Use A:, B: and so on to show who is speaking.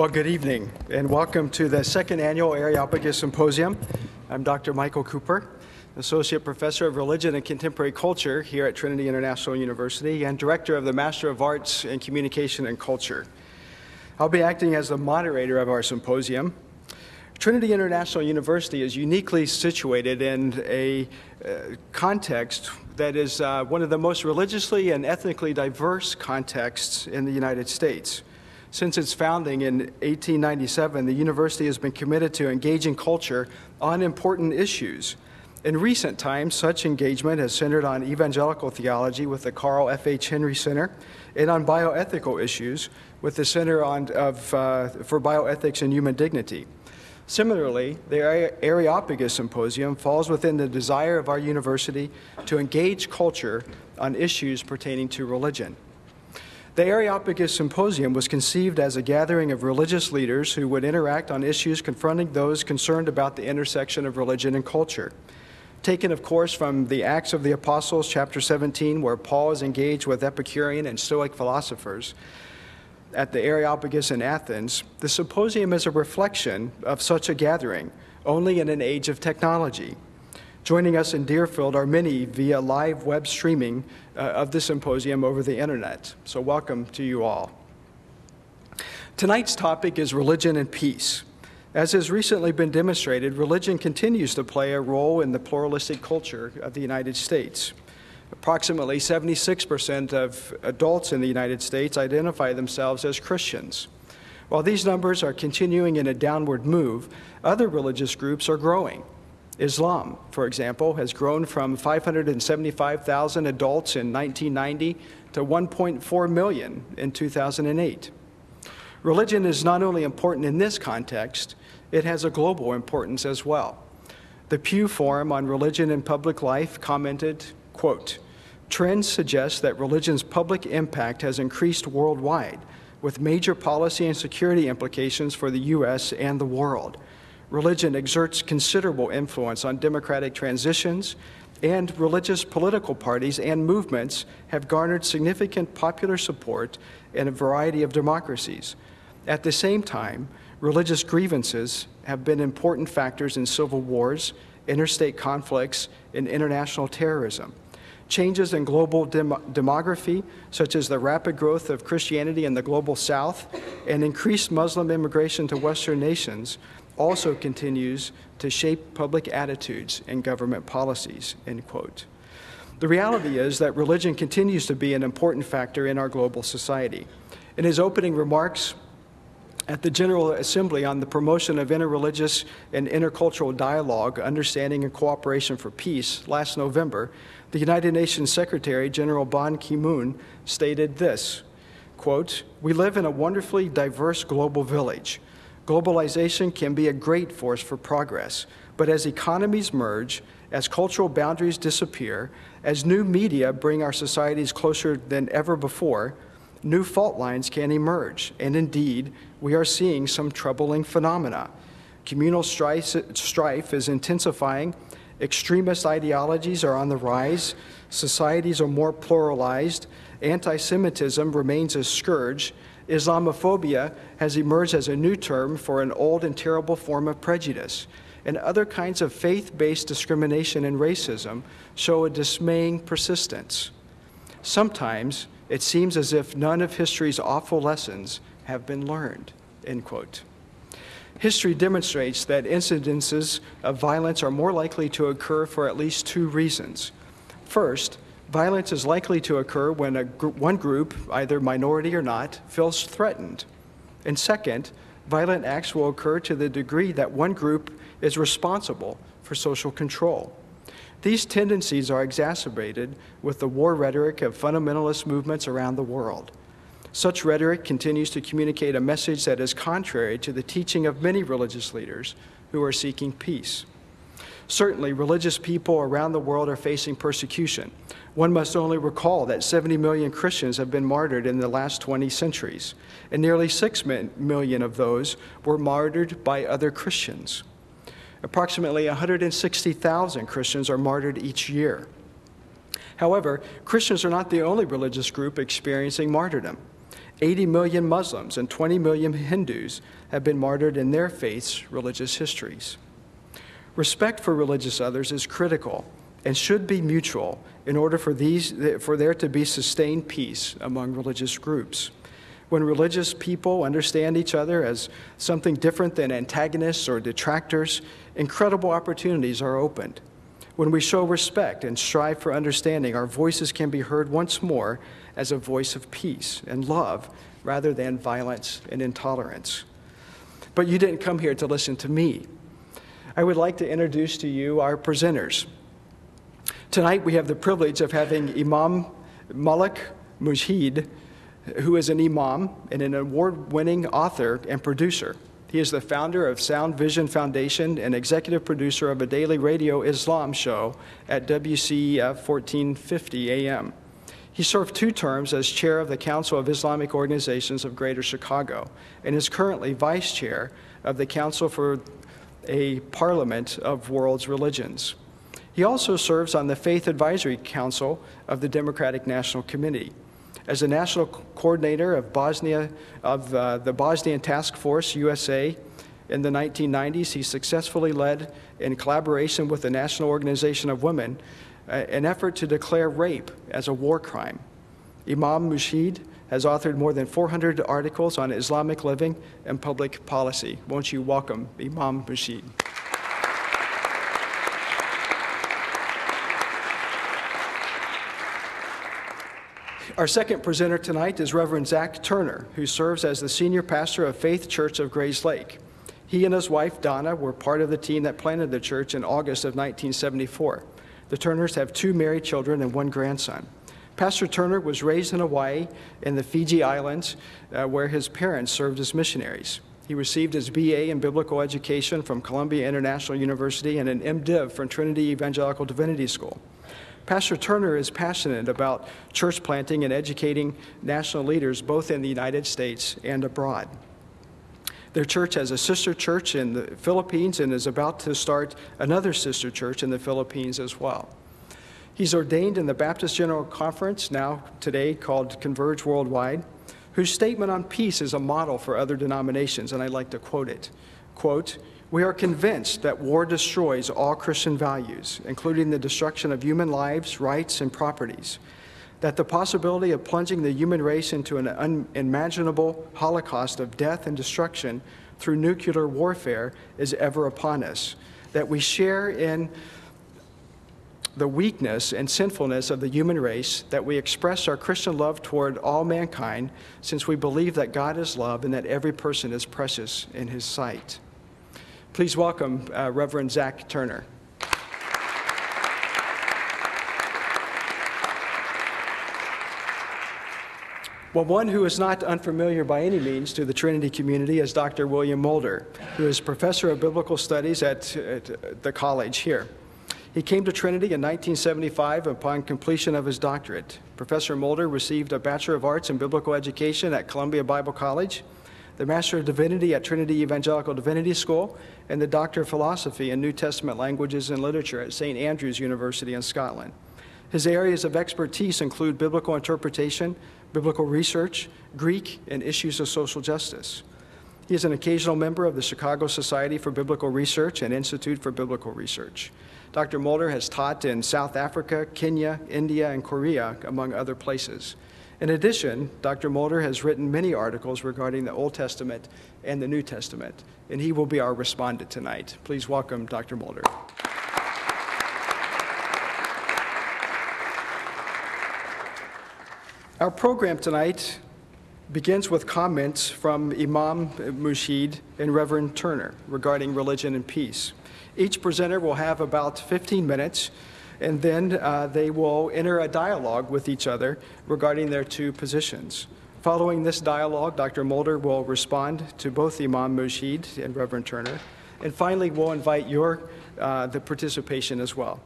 A: Well, good evening, and welcome to the second annual Areopagus Symposium. I'm Dr. Michael Cooper, Associate Professor of Religion and Contemporary Culture here at Trinity International University and Director of the Master of Arts in Communication and Culture. I'll be acting as the moderator of our symposium. Trinity International University is uniquely situated in a context that is one of the most religiously and ethnically diverse contexts in the United States. Since its founding in 1897, the university has been committed to engaging culture on important issues. In recent times, such engagement has centered on evangelical theology with the Carl F. H. Henry Center and on bioethical issues with the Center for Bioethics and Human Dignity. Similarly, the Areopagus Symposium falls within the desire of our university to engage culture on issues pertaining to religion. The Areopagus Symposium was conceived as a gathering of religious leaders who would interact on issues confronting those concerned about the intersection of religion and culture. Taken, of course, from the Acts of the Apostles, chapter 17, where Paul is engaged with Epicurean and Stoic philosophers at the Areopagus in Athens, the symposium is a reflection of such a gathering, only in an age of technology. Joining us in Deerfield are many via live web streaming of the symposium over the internet. So welcome to you all. Tonight's topic is religion and peace. As has recently been demonstrated, religion continues to play a role in the pluralistic culture of the United States. Approximately 76% of adults in the United States identify themselves as Christians. While these numbers are continuing in a downward move, other religious groups are growing. Islam, for example, has grown from 575,000 adults in 1990 to 1.4 million in 2008. Religion is not only important in this context, it has a global importance as well. The Pew Forum on Religion in Public Life commented, quote, "Trends suggest that religion's public impact has increased worldwide, with major policy and security implications for the U.S. and the world. Religion exerts considerable influence on democratic transitions, and religious political parties and movements have garnered significant popular support in a variety of democracies. At the same time, religious grievances have been important factors in civil wars, interstate conflicts, and international terrorism. Changes in global demography, such as the rapid growth of Christianity in the global South and increased Muslim immigration to Western nations, also continues to shape public attitudes and government policies," end quote. The reality is that religion continues to be an important factor in our global society. In his opening remarks at the General Assembly on the promotion of interreligious and intercultural dialogue, understanding and cooperation for peace last November, the United Nations Secretary General Ban Ki-moon stated this, quote, "We live in a wonderfully diverse global village. Globalization can be a great force for progress, but as economies merge, as cultural boundaries disappear, as new media bring our societies closer than ever before, new fault lines can emerge, and indeed, we are seeing some troubling phenomena. Communal strife is intensifying, extremist ideologies are on the rise, societies are more pluralized, anti-Semitism remains a scourge, Islamophobia has emerged as a new term for an old and terrible form of prejudice, and other kinds of faith-based discrimination and racism show a dismaying persistence. Sometimes it seems as if none of history's awful lessons have been learned," end quote. History demonstrates that incidences of violence are more likely to occur for at least two reasons. First, violence is likely to occur when one group, either minority or not, feels threatened. And second, violent acts will occur to the degree that one group is responsible for social control. These tendencies are exacerbated with the war rhetoric of fundamentalist movements around the world. Such rhetoric continues to communicate a message that is contrary to the teaching of many religious leaders who are seeking peace. Certainly, religious people around the world are facing persecution. One must only recall that 70 million Christians have been martyred in the last 20 centuries, and nearly 6 million of those were martyred by other Christians. Approximately 160,000 Christians are martyred each year. However, Christians are not the only religious group experiencing martyrdom. 80 million Muslims and 20 million Hindus have been martyred in their faith's religious histories. Respect for religious others is critical and should be mutual in order for there to be sustained peace among religious groups. When religious people understand each other as something different than antagonists or detractors, incredible opportunities are opened. When we show respect and strive for understanding, our voices can be heard once more as a voice of peace and love rather than violence and intolerance. But you didn't come here to listen to me. I would like to introduce to you our presenters. Tonight we have the privilege of having Imam Malik Mujahid, who is an imam and an award-winning author and producer. He is the founder of Sound Vision Foundation and executive producer of a daily radio Islam show at WCEF 1450 AM. He served 2 terms as chair of the Council of Islamic Organizations of Greater Chicago and is currently vice chair of the Council for a Parliament of World's Religions. He also serves on the Faith Advisory Council of the Democratic National Committee. As a national coordinator of the Bosnian Task Force USA in the 1990s, he successfully led, in collaboration with the National Organization of Women, an effort to declare rape as a war crime. Imam Mujahid has authored more than 400 articles on Islamic living and public policy. Won't you welcome Imam Mujahid? Our second presenter tonight is Reverend Zach Turner, who serves as the senior pastor of Faith Church of Grays Lake. He and his wife, Donna, were part of the team that planted the church in August of 1974. The Turners have 2 married children and 1 grandson. Pastor Turner was raised in Hawaii in the Fiji Islands, where his parents served as missionaries. He received his BA in Biblical Education from Columbia International University and an MDiv from Trinity Evangelical Divinity School. Pastor Turner is passionate about church planting and educating national leaders both in the United States and abroad. Their church has a sister church in the Philippines and is about to start another sister church in the Philippines as well. He's ordained in the Baptist General Conference, now today called Converge Worldwide, whose statement on peace is a model for other denominations, and I'd like to quote it. Quote, "We are convinced that war destroys all Christian values, including the destruction of human lives, rights, and properties, that the possibility of plunging the human race into an unimaginable holocaust of death and destruction through nuclear warfare is ever upon us, that we share in the weakness and sinfulness of the human race, that we express our Christian love toward all mankind, since we believe that God is love and that every person is precious in his sight." Please welcome Reverend Zach Turner. Well, one who is not unfamiliar by any means to the Trinity community is Dr. William Mulder, who is professor of biblical studies at the college here. He came to Trinity in 1975 upon completion of his doctorate. Professor Mulder received a Bachelor of Arts in Biblical Education at Columbia Bible College, the Master of Divinity at Trinity Evangelical Divinity School, and the Doctor of Philosophy in New Testament Languages and Literature at St. Andrews University in Scotland. His areas of expertise include biblical interpretation, biblical research, Greek, and issues of social justice. He is an occasional member of the Chicago Society for Biblical Research and Institute for Biblical Research. Dr. Mulder has taught in South Africa, Kenya, India, and Korea, among other places. In addition, Dr. Mulder has written many articles regarding the Old Testament and the New Testament, and he will be our respondent tonight. Please welcome Dr. Mulder. Our program tonight begins with comments from Imam Mujahid and Reverend Turner regarding religion and peace. Each presenter will have about 15 minutes, and then they will enter a dialogue with each other regarding their 2 positions. Following this dialogue, Dr. Mulder will respond to both Imam Mujahid and Reverend Turner, and finally we'll invite the participation as well.